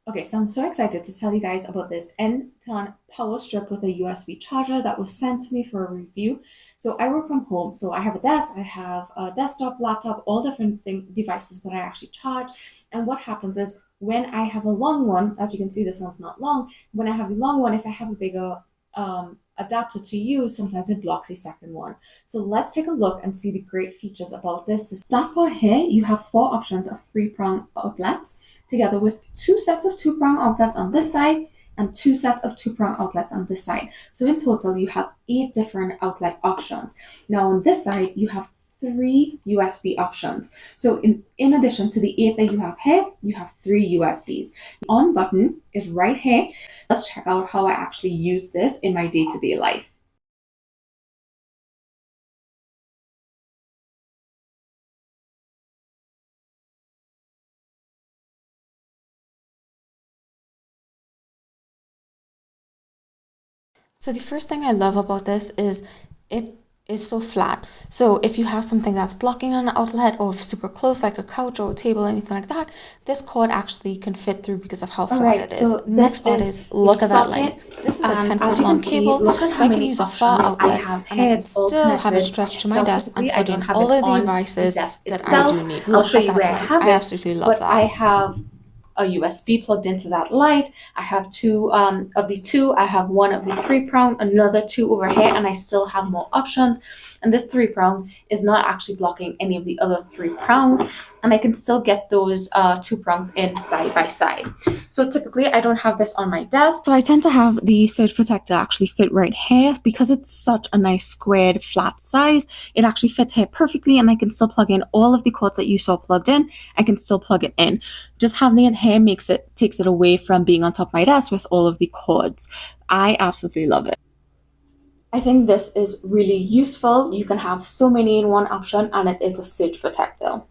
Okay, so I'm so excited to tell you guys about this N-ton power strip with a USB charger that was sent to me for a review. So I work from home, so I have a desk, I have a desktop, laptop, all different devices that I actually charge. And what happens is when I have a long one, as you can see, this one's not long. When I have a long one, if I have a bigger adapter to use, sometimes it blocks a second one. So let's take a look and see the great features about this. That part here, you have four options of three-prong outlets, together with two sets of two-prong outlets on this side and two sets of two-prong outlets on this side. So in total, you have 8 different outlet options. Now on this side, you have 3 USB options. So in addition to the 8 that you have here, you have 3 USBs. The on button is right here. Let's check out how I actually use this in my day-to-day life. So the first thing I love about this is it is so flat. So if you have something that's blocking an outlet or super close, like a couch or a table, anything like that, this cord actually can fit through because of how flat it is. So Next this part is is look the at that socket, length. This is a and 10 as foot you long can see, cable, look at so how I can many use a far options I outlet have and I here. can It's all still have it connected. stretched to my Now, desk and typically, I plug don't in have all it of the on the devices desk that I itself. do need. I'll Look show at you that where I length. have I it, absolutely love but I that. have a USB plugged into that light. I have two of the two. I have one of the three prong, another two over here, and I still have more options. And this three prong is not actually blocking any of the other three prongs, and I can still get those two prongs in side by side. So typically, I don't have this on my desk. So I tend to have the surge protector actually fit right here because it's such a nice squared flat size. It actually fits here perfectly, and I can still plug in all of the cords that you saw plugged in. I can still plug it in. Just having it here takes it away from being on top of my desk with all of the cords. I absolutely love it. I think this is really useful. You can have so many in one option, and it is a surge protector.